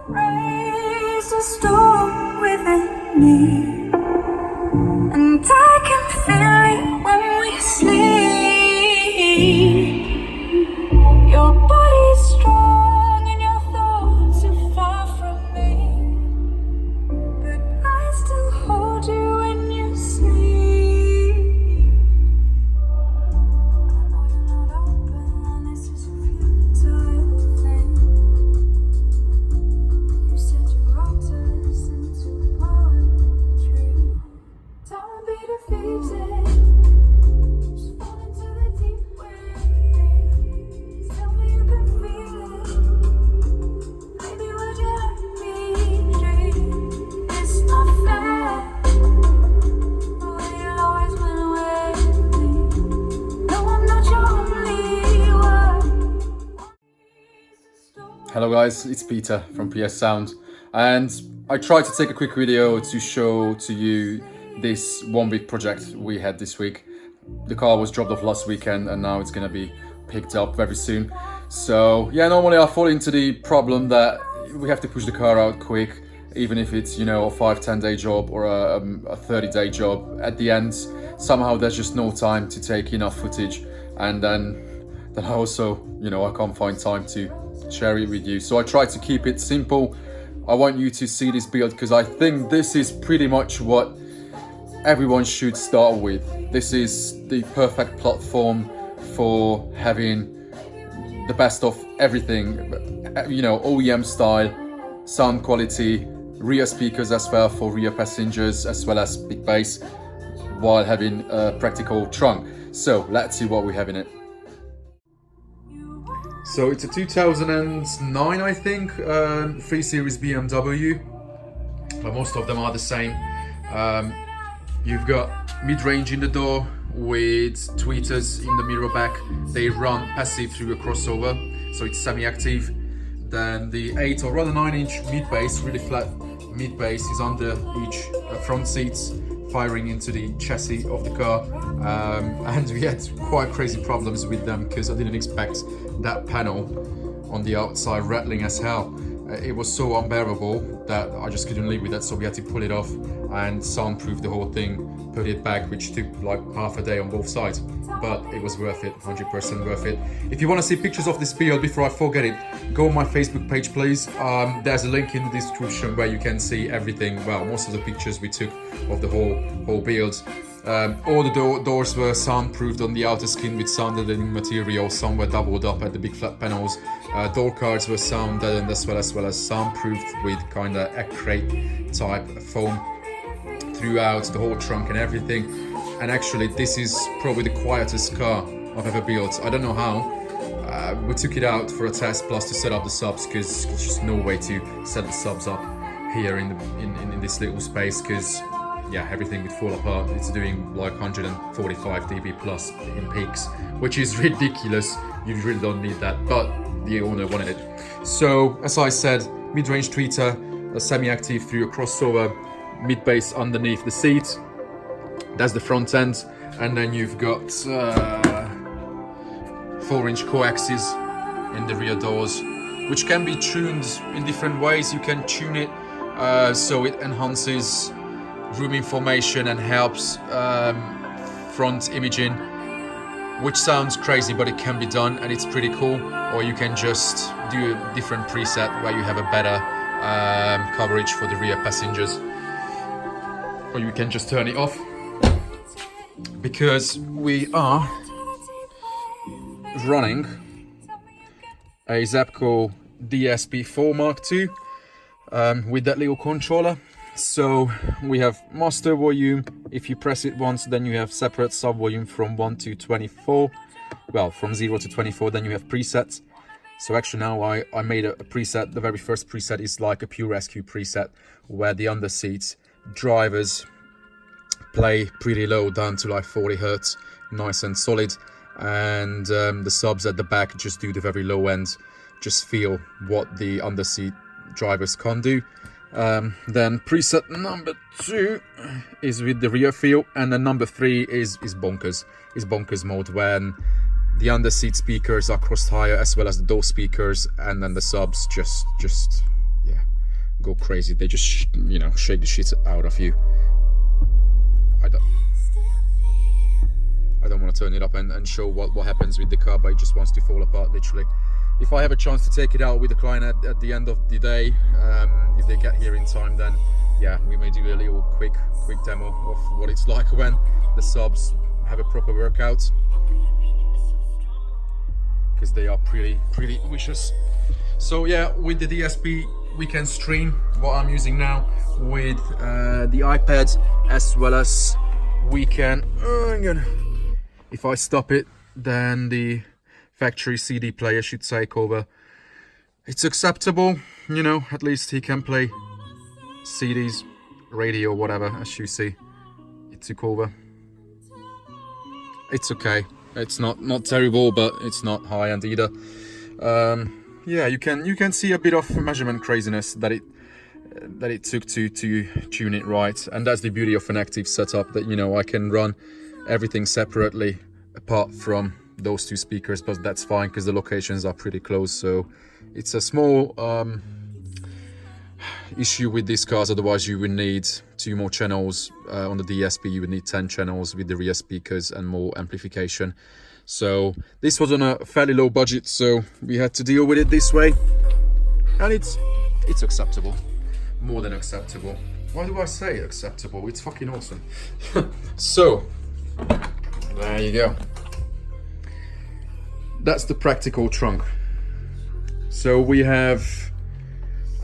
Raise a storm within me, and I can feel it when we sleep. Your body's strong and your thoughts are far from me, but I still hold you when you sleep. I know you're not open and this is a futile thing. You said you wrote us into poetry. Don't be defeated. Just fall into the deep waves. Tell me you can feel it. Baby, would you let me dream? It's not fair. The way you always went away with me. No, I'm not your only one. Hello guys, it's Peter from PS Sound, and I tried to take a quick video to show to you this 1 week project we had this week. The car was dropped off last weekend and now it's gonna be picked up very soon. So yeah, normally I fall into the problem that we have to push the car out quick, even if it's, you know, a 5-10 day job or a 30-day job. At the end, somehow there's just no time to take enough footage, and then I also, you know, I can't find time to share it with you. So I try to keep it simple. I want you to see this build because I think this is pretty much what everyone should start with. This is the perfect platform for having the best of everything, you know, OEM style, sound quality, rear speakers as well for rear passengers, as well as big bass, while having a practical trunk. So let's see what we have in it. So it's a 2009, I think, 3 Series BMW, but most of them are the same. You've got mid-range in the door with tweeters in the mirror back. They run passive through a crossover, so it's semi-active. Then the 8 or rather 9-inch mid-bass, really flat mid-bass, is under each front seats, firing into the chassis of the car. And we had quite crazy problems with them because I didn't expect that panel on the outside rattling as hell. It was so unbearable that I just couldn't live with that, so we had to pull it off and soundproof the whole thing, put it back, which took like half a day on both sides, but it was worth it, 100% worth it. If you want to see pictures of this build before I forget it, go on my Facebook page please. There's a link in the description where you can see everything, well, most of the pictures we took of the whole build. All the doors were soundproofed on the outer skin with sound deadening material. Some were doubled up at the big flat panels. Door cards were sound deadened as well as soundproofed with kind of acrylic type foam throughout the whole trunk and everything. And actually this is probably the quietest car I've ever built. I don't know how. We took it out for a test plus to set up the subs, because there's just no way to set the subs up here in this little space, because yeah, everything would fall apart. It's doing like 145 dB plus in peaks, which is ridiculous. You really don't need that, but the owner wanted it. So as I said, mid-range tweeter, a semi-active through a crossover, mid-bass underneath the seat. That's the front end, and then you've got 4-inch coaxes in the rear doors, which can be tuned in different ways. You can tune it so it enhances room information and helps front imaging, which sounds crazy, but it can be done and it's pretty cool. Or you can just do a different preset where you have a better coverage for the rear passengers, or you can just turn it off, because we are running a ZAPCO DSP4 Mark II with that little controller. So we have master volume. If you press it once, then you have separate sub volume from 1 to 24. Well, from 0 to 24, then you have presets. So actually now I made a preset. The very first preset is like a pure rescue preset, where the under seats drivers play pretty low, down to like 40 Hertz, nice and solid. And the subs at the back just do the very low end, just feel what the underseat drivers can't do. Then preset number 2 is with the rear feel, and then number 3 is bonkers. Is bonkers mode, when The under seat speakers are crossed higher, as well as the door speakers, and then the subs just yeah, go crazy. They just shake the shit out of you. I don't want to turn it up and show what happens with the car, but it just wants to fall apart literally. If I have a chance to take it out with the client at the end of the day, if they get here in time, then yeah, we may do a little quick demo of what it's like when the subs have a proper workout, because they are pretty vicious. So yeah, with the DSP we can stream what I'm using now with the iPad, as well as we can if I stop it, then the factory CD player should take over. It's acceptable, at least he can play CDs, radio, whatever. As you see, it took over. It's okay. It's not terrible, but it's not high end either. Yeah, you can see a bit of measurement craziness that it took to tune it right, and that's the beauty of an active setup, that I can run everything separately apart from those two speakers, but that's fine because the locations are pretty close. So it's a small issue with these cars. Otherwise you would need 2 more channels. On the DSP you would need 10 channels with the rear speakers and more amplification. So this was on a fairly low budget, so we had to deal with it this way, and it's acceptable, more than acceptable. Why do I say acceptable? It's fucking awesome. So there you go. That's the practical trunk. So we have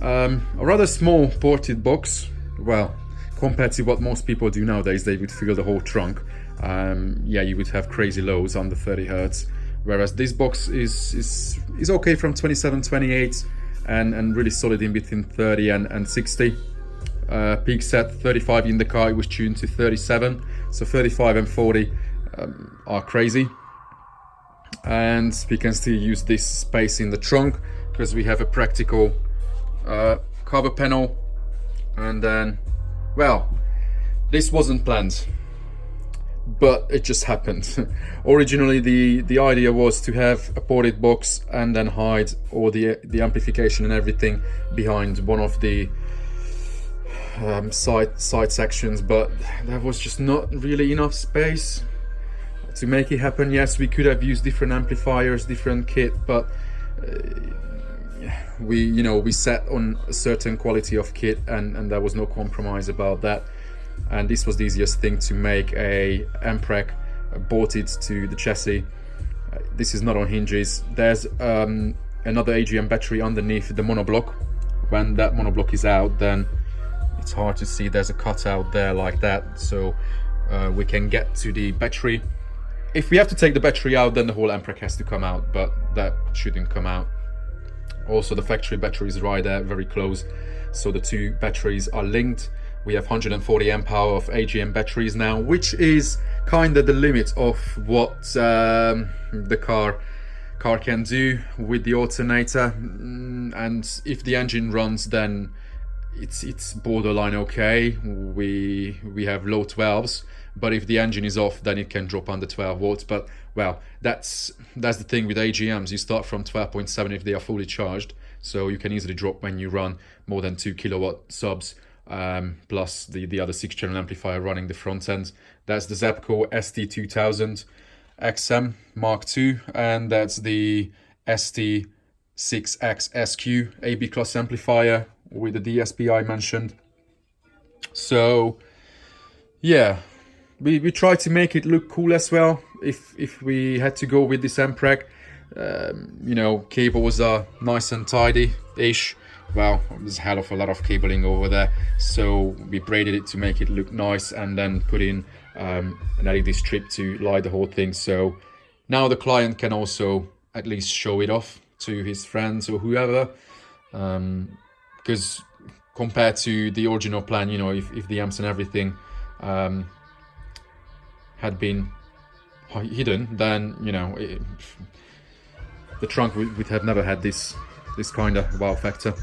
a rather small ported box. Well, compared to what most people do nowadays, they would fill the whole trunk. Yeah, you would have crazy lows under 30 Hertz, whereas this box is okay from 27, 28, and really solid in between 30 and 60. Peak set 35 in the car, it was tuned to 37, so 35 and 40 are crazy. And we can still use this space in the trunk because we have a practical cover panel. And then, well, this wasn't planned, but it just happened. Originally the idea was to have a ported box and then hide all the amplification and everything behind one of the side sections, but there was just not really enough space to make it happen. Yes, we could have used different amplifiers, different kit, but we set on a certain quality of kit, and there was no compromise about that. And this was the easiest thing to make, a amp rack bolted to the chassis. This is not on hinges. There's another AGM battery underneath the monoblock. When that monoblock is out, then it's hard to see. There's a cutout there like that, so we can get to the battery. If we have to take the battery out, then the whole amp rack has to come out, but that shouldn't come out. Also, the factory battery is right there, very close, so the two batteries are linked. We have 140 amp hour of AGM batteries now, which is kind of the limit of what the car can do with the alternator. And if the engine runs, then it's borderline okay. We have low 12s, but if the engine is off, then it can drop under 12 volts. But well, that's the thing with AGMs. You start from 12.7 if they are fully charged, so you can easily drop when you run more than 2 kilowatt subs, plus the other 6-channel amplifier running the front end. That's the ZAPCO ST2000 XM Mark II, and that's the ST6X SQ AB class amplifier with the DSP I mentioned. So yeah, we try to make it look cool as well. If we had to go with this amp rack, cables are nice and tidy-ish. Well, there's a hell of a lot of cabling over there, so we braided it to make it look nice, and then put in an LED strip to light the whole thing. So now the client can also at least show it off to his friends or whoever, because compared to the original plan, if the amps and everything had been hidden, then the trunk would have never had this kind of wow factor.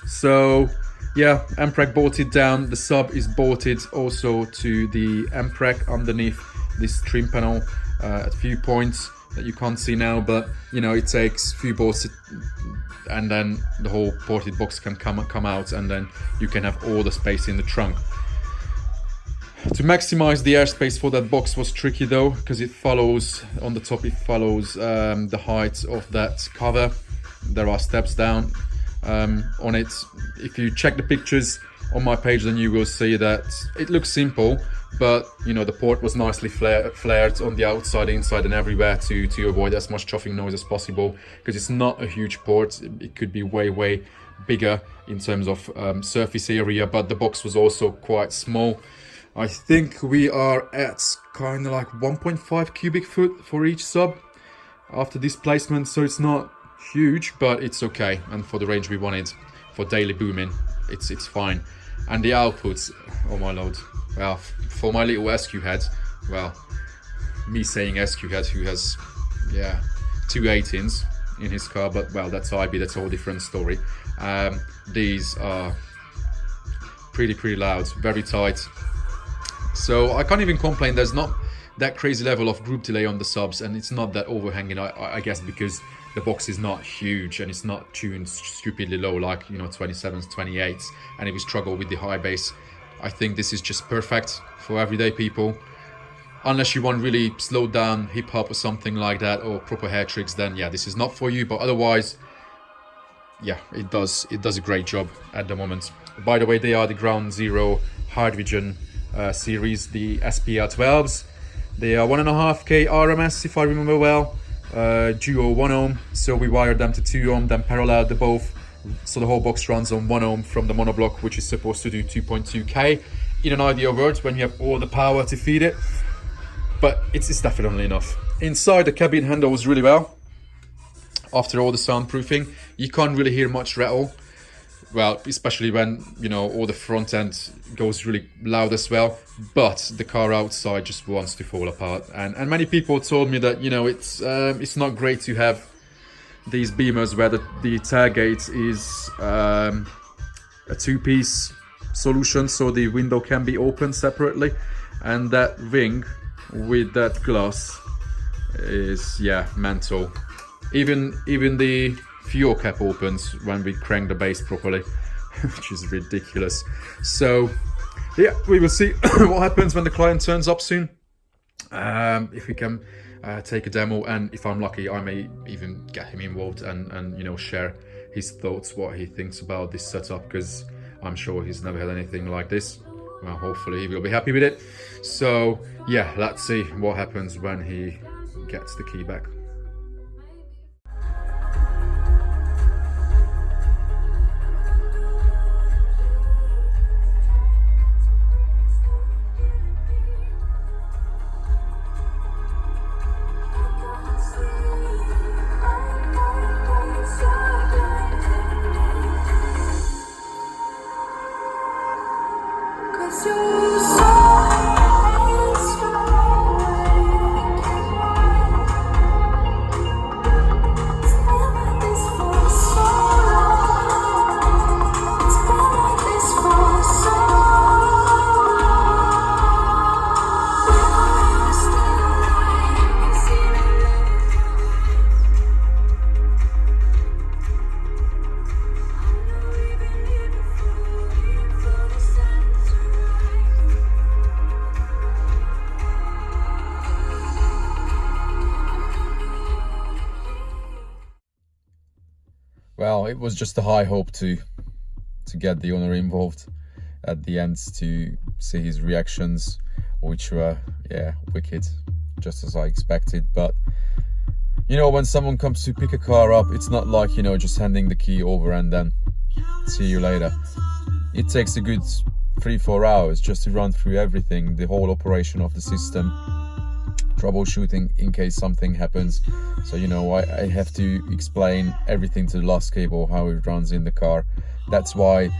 So yeah, amp rack bolted down. The sub is bolted also to the amp rack underneath this trim panel at a few points. that you can't see now, but you know, it takes a few bolts and then the whole ported box can come out, and then you can have all the space in the trunk. To maximize the airspace for that box was tricky though, because it follows, on the top it follows the height of that cover. There are steps down on it. If you check the pictures on my page, then you will see that it looks simple, but you know, the port was nicely flared on the outside, inside and everywhere to avoid as much chuffing noise as possible, because it's not a huge port. It could be way bigger in terms of surface area, but the box was also quite small. I think we are at kind of like 1.5 cubic foot for each sub after displacement, so it's not huge, but it's okay. And for the range we wanted for daily booming, it's fine. And the outputs, oh my lord, well, for my little SQ head, well, me saying SQ head who has, yeah, 2 18s in his car, but well, that's IB, that's a whole different story. These are pretty loud, very tight. So I can't even complain. There's not that crazy level of group delay on the subs, and it's not that overhanging, I guess, because the box is not huge and it's not tuned stupidly low like, you know, 27s, 28s, and if we struggle with the high bass, I think this is just perfect for everyday people. Unless you want really slowed down hip hop or something like that, or proper hair tricks, then yeah, this is not for you. But otherwise, yeah, it does a great job at the moment. By the way, they are the Ground Zero hydrogen series, the SPR12s. They are 1.5K RMS, if I remember well, duo 1 ohm, so we wired them to 2 ohm, then paralleled the both, so the whole box runs on 1 ohm from the monoblock, which is supposed to do 2.2K in an ideal world when you have all the power to feed it, but it's definitely enough. Inside, the cabin handles really well. After all the soundproofing, you can't really hear much rattle. Well, especially when, you know, all the front end goes really loud as well, but the car outside just wants to fall apart. And many people told me that, you know, it's not great to have these Beamers where the tailgate is a two-piece solution, so the window can be opened separately, and that ring with that glass is, yeah, mental. Even the fuel cap opens when we crank the bass properly, which is ridiculous. So yeah, we will see what happens when the client turns up soon. If we can take a demo, and if I'm lucky, I may even get him involved and you know, share his thoughts, what he thinks about this setup, because I'm sure he's never had anything like this. Well, hopefully he will be happy with it. So yeah, let's see what happens when he gets the key back. Well, it was just a high hope to get the owner involved at the end to see his reactions, which were, yeah, wicked, just as I expected. But you know, when someone comes to pick a car up, it's not like, you know, just handing the key over and then see you later. It takes a good 3-4 hours just to run through everything, the whole operation of the system, troubleshooting in case something happens. So, you know, I have to explain everything to the last cable, how it runs in the car. That's why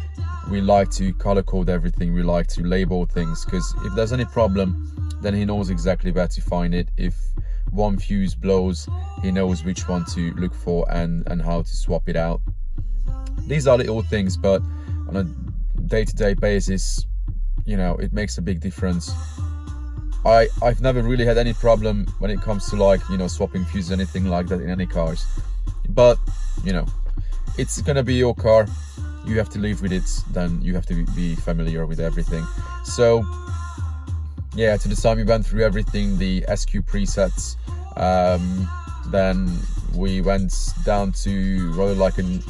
we like to color code everything. We like to label things, because if there's any problem, then he knows exactly where to find it. If one fuse blows, he knows which one to look for and how to swap it out. These are little things, but on a day-to-day basis, you know, it makes a big difference. I've never really had any problem when it comes to like, you know, swapping fuses, anything like that in any cars. But, you know, it's gonna be your car, you have to live with it, then you have to be familiar with everything. So yeah, to the time we went through everything, the SQ presets, then we went down to rather like an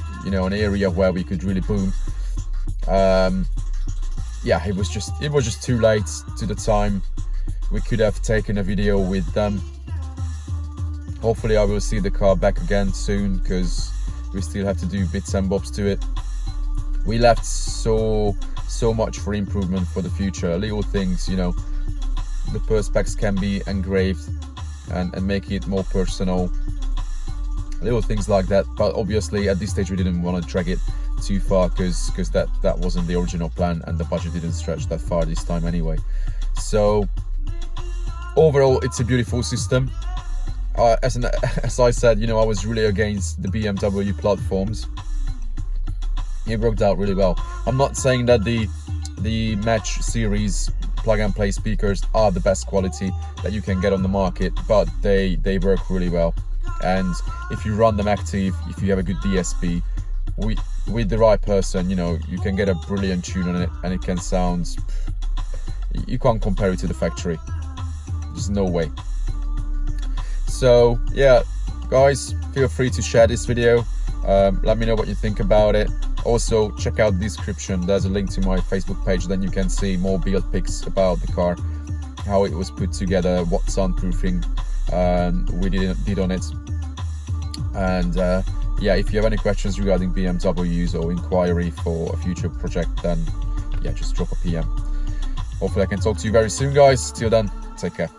area where we could really boom. Yeah, it was just too late to the time. We could have taken a video with them. Hopefully I will see the car back again soon, because we still have to do bits and bobs to it. We left so much for improvement for the future. Little things, you know, the perspex can be engraved and make it more personal. Little things like that. But obviously at this stage we didn't want to drag it too far, because that wasn't the original plan, and the budget didn't stretch that far this time anyway. So overall, it's a beautiful system. As I said, you know, I was really against the BMW platforms. It worked out really well. I'm not saying that the Match series plug-and-play speakers are the best quality that you can get on the market, but they work really well. And if you run them active, if you have a good DSP, with the right person, you know, you can get a brilliant tune on it, and it can sound, you can't compare it to the factory. There's no way. So yeah, guys, feel free to share this video. Let me know what you think about it. Also, check out the description. There's a link to my Facebook page. Then you can see more build pics about the car, how it was put together, what soundproofing we did on it. And yeah, if you have any questions regarding BMWs or inquiry for a future project, then yeah, just drop a PM. Hopefully I can talk to you very soon, guys. Till then, take care.